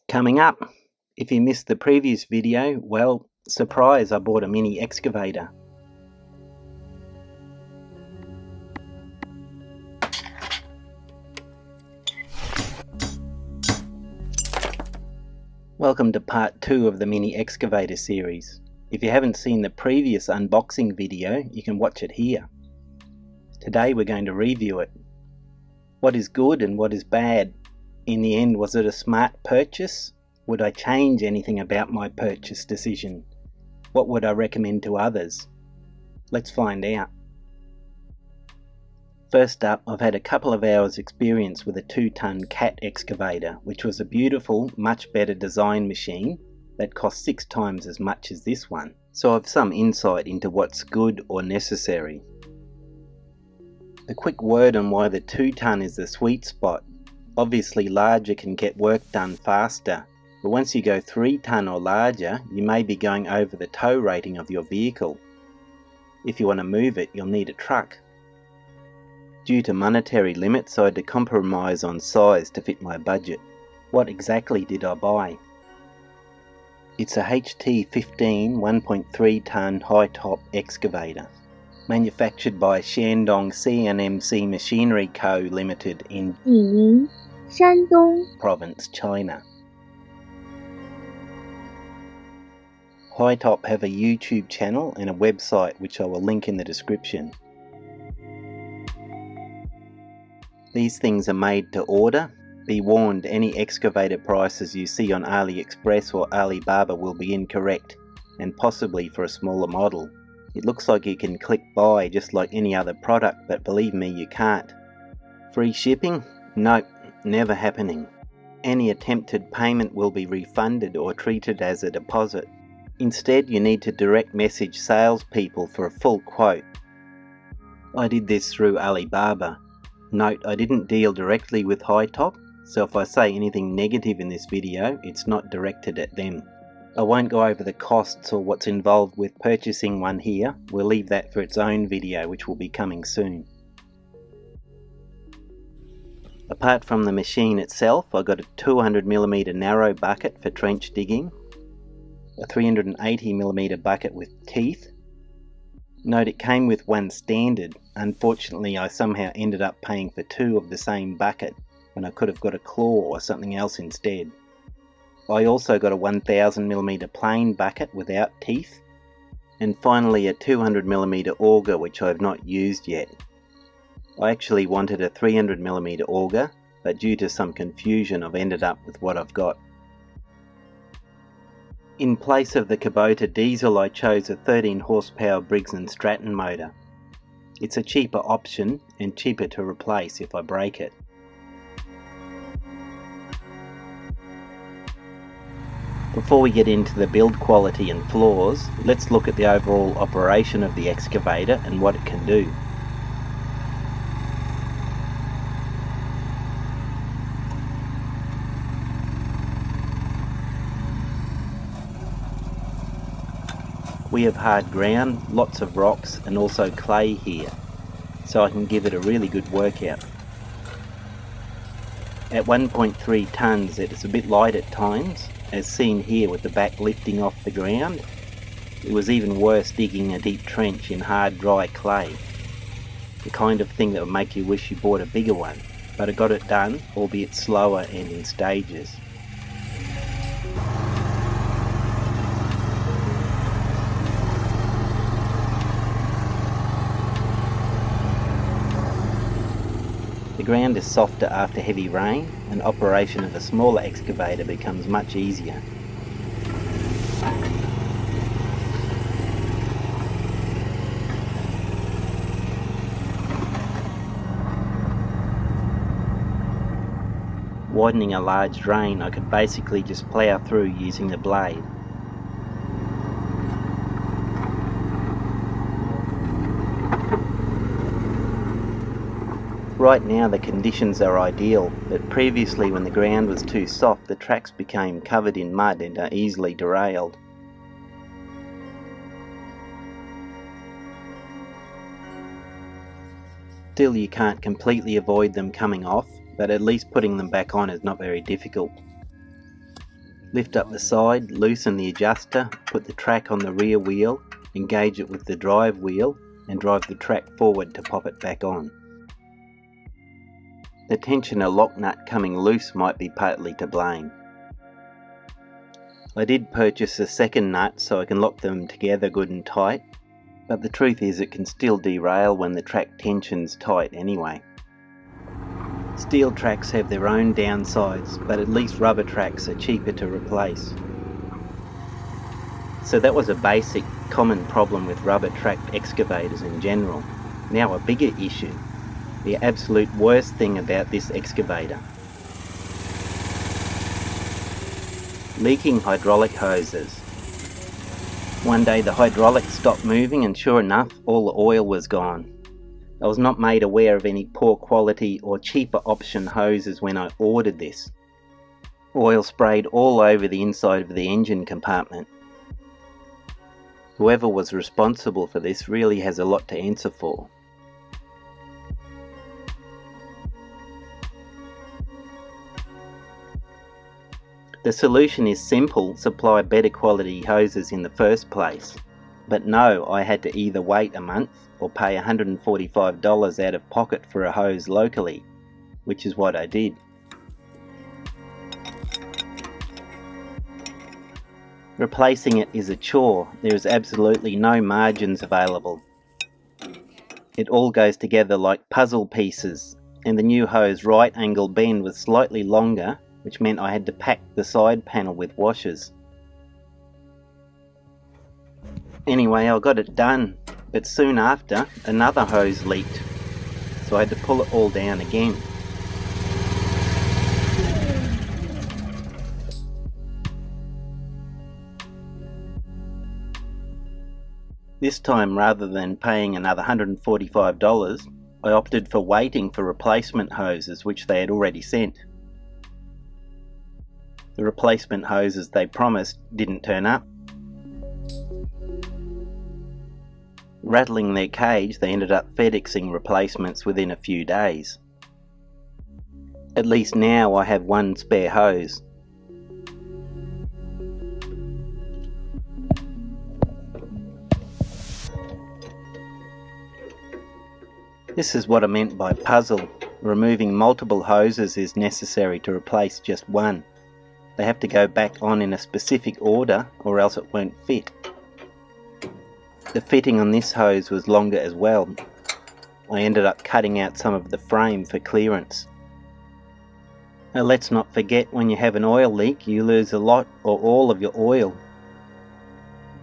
Coming up, if you missed the previous video, well, surprise, I bought a mini excavator. Welcome to part 2 of the mini excavator series. If you haven't seen the previous unboxing video, you can watch it here. Today we're going to review it. What is good and what is bad? In the end, was it a smart purchase? Would I change anything about my purchase decision? What would I recommend to others? Let's find out. First up, I've had a couple of hours experience with a 2-ton cat excavator, which was a beautiful, much better design machine that cost 6 times as much as this one. So I've some insight into what's good or necessary. A quick word on why the 2-ton is the sweet spot. Obviously larger can get work done faster, but once you go 3-ton or larger, you may be going over the tow rating of your vehicle. If you want to move it, you'll need a truck. Due to monetary limits, I had to compromise on size to fit my budget. What exactly did I buy? It's a HT15 1.3-ton high-top excavator, manufactured by Shandong C&MC Machinery Co. Limited in Jining, Shandong Province, China. Hightop have a YouTube channel and a website which I will link in the description. These things are made to order. Be warned, any excavator prices you see on AliExpress or Alibaba will be incorrect, and possibly for a smaller model. It looks like you can click buy just like any other product, but believe me, you can't. Free shipping? Nope, never happening. Any attempted payment will be refunded or treated as a deposit. Instead, you need to direct message salespeople for a full quote. I did this through Alibaba. Note, I didn't deal directly with Hightop, so if I say anything negative in this video, it's not directed at them. I won't go over the costs or what's involved with purchasing one here. We'll leave that for its own video, which will be coming soon. Apart from the machine itself, I got a 200mm narrow bucket for trench digging, a 380mm bucket with teeth. Note, it came with one standard. Unfortunately, I somehow ended up paying for 2 of the same bucket when I could have got a claw or something else instead. I also got a 1000mm plain bucket without teeth, and finally a 200mm auger which I have not used yet. I actually wanted a 300mm auger, but due to some confusion I've ended up with what I've got. In place of the Kubota diesel, I chose a 13 horsepower Briggs & Stratton motor. It's a cheaper option and cheaper to replace if I break it. Before we get into the build quality and flaws, let's look at the overall operation of the excavator and what it can do. We have hard ground, lots of rocks and also clay here, so I can give it a really good workout. At 1.3 tonnes it is a bit light at times, as seen here with the back lifting off the ground. It was even worse digging a deep trench in hard dry clay. The kind of thing that would make you wish you bought a bigger one, but I got it done, albeit slower and in stages. The ground is softer after heavy rain, and operation of a smaller excavator becomes much easier. Widening a large drain, I could basically just plough through using the blade. Right now the conditions are ideal, but previously when the ground was too soft the tracks became covered in mud and are easily derailed. Still, you can't completely avoid them coming off, but at least putting them back on is not very difficult. Lift up the side, loosen the adjuster, put the track on the rear wheel, engage it with the drive wheel and drive the track forward to pop it back on. The tensioner lock nut coming loose might be partly to blame. I did purchase a second nut so I can lock them together good and tight, but the truth is it can still derail when the track tension's tight anyway. Steel tracks have their own downsides, but at least rubber tracks are cheaper to replace. So that was a basic, common problem with rubber tracked excavators in general. Now a bigger issue. The absolute worst thing about this excavator. Leaking hydraulic hoses. One day the hydraulics stopped moving and sure enough, all the oil was gone. I was not made aware of any poor quality or cheaper option hoses when I ordered this. Oil sprayed all over the inside of the engine compartment. Whoever was responsible for this really has a lot to answer for. The solution is simple: supply better quality hoses in the first place. But no, I had to either wait a month or pay $145 out of pocket for a hose locally, which is what I did. Replacing it is a chore. There is absolutely no margins available. It all goes together like puzzle pieces, and the new hose right angle bend was slightly longer, which meant I had to pack the side panel with washers. Anyway, I got it done, but soon after, another hose leaked, so I had to pull it all down again. This time, rather than paying another $145, I opted for waiting for replacement hoses which they had already sent. The replacement hoses they promised didn't turn up. Rattling their cage, they ended up FedExing replacements within a few days. At least now I have one spare hose. This is what I meant by puzzle. Removing multiple hoses is necessary to replace just one. They have to go back on in a specific order or else it won't fit. The fitting on this hose was longer as well. I ended up cutting out some of the frame for clearance. Now let's not forget, when you have an oil leak you lose a lot or all of your oil.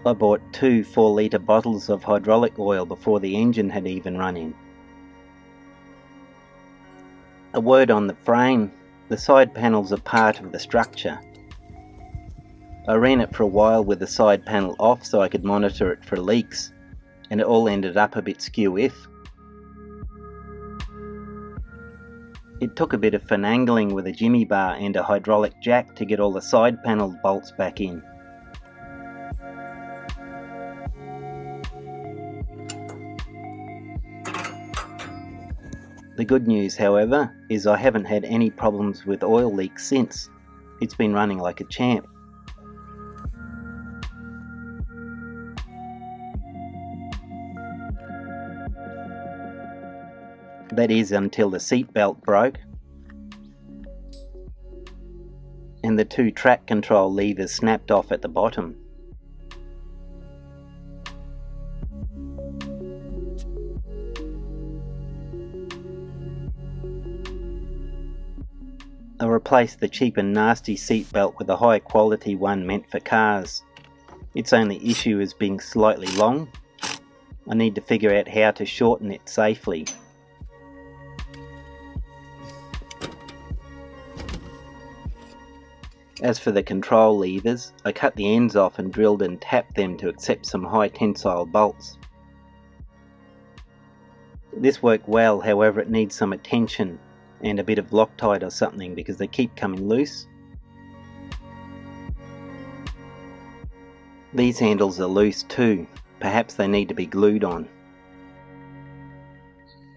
I bought 2 4-litre bottles of hydraulic oil before the engine had even run in. A word on the frame. The side panels are part of the structure. I ran it for a while with the side panel off so I could monitor it for leaks, and it all ended up a bit skew-if. It took a bit of finagling with a jimmy bar and a hydraulic jack to get all the side panel bolts back in. The good news, however, is I haven't had any problems with oil leaks since. It's been running like a champ. That is until the seat belt broke and the 2 track control levers snapped off at the bottom. I replaced the cheap and nasty seat belt with a high quality one meant for cars. Its only issue is being slightly long. I need to figure out how to shorten it safely. As for the control levers, I cut the ends off and drilled and tapped them to accept some high tensile bolts. This worked well, however it needs some attention and a bit of Loctite or something because they keep coming loose. These handles are loose too. Perhaps they need to be glued on.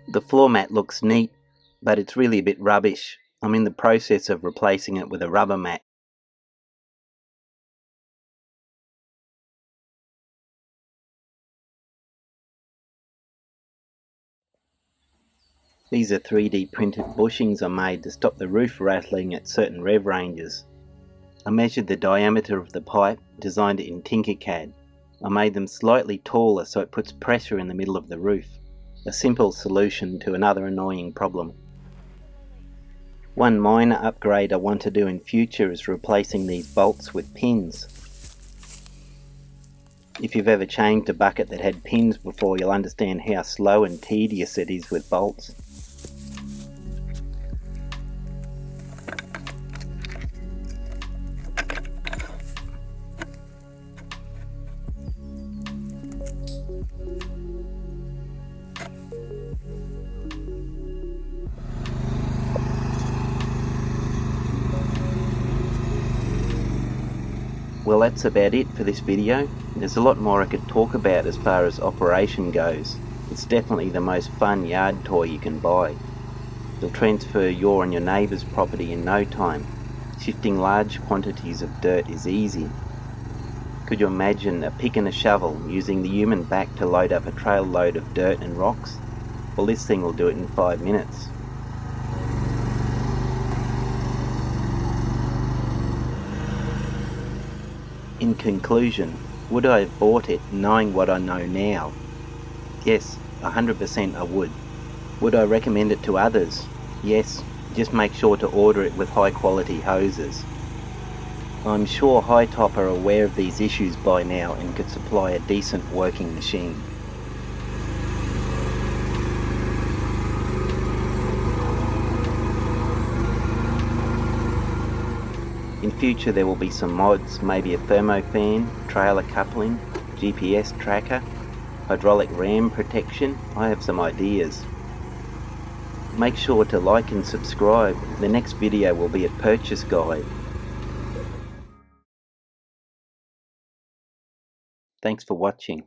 The floor mat looks neat, but it's really a bit rubbish. I'm in the process of replacing it with a rubber mat. These are 3D printed bushings are made to stop the roof rattling at certain rev ranges. I measured the diameter of the pipe, designed it in Tinkercad. I made them slightly taller so it puts pressure in the middle of the roof. A simple solution to another annoying problem. One minor upgrade I want to do in future is replacing these bolts with pins. If you've ever changed a bucket that had pins before, you'll understand how slow and tedious it is with bolts. Well, that's about it for this video. There's a lot more I could talk about as far as operation goes. It's definitely the most fun yard toy you can buy. You'll transfer your and your neighbour's property in no time. Shifting large quantities of dirt is easy. Could you imagine a pick and a shovel using the human back to load up a trail load of dirt and rocks? Well, this thing will do it in 5 minutes. In conclusion, would I have bought it knowing what I know now? Yes, 100% I would. Would I recommend it to others? Yes, just make sure to order it with high quality hoses. I'm sure Hightop are aware of these issues by now and could supply a decent working machine. In future there will be some mods, maybe a thermofan, trailer coupling, GPS tracker, hydraulic ram protection. I have some ideas. Make sure to like and subscribe. The next video will be a purchase guide. Thanks for watching.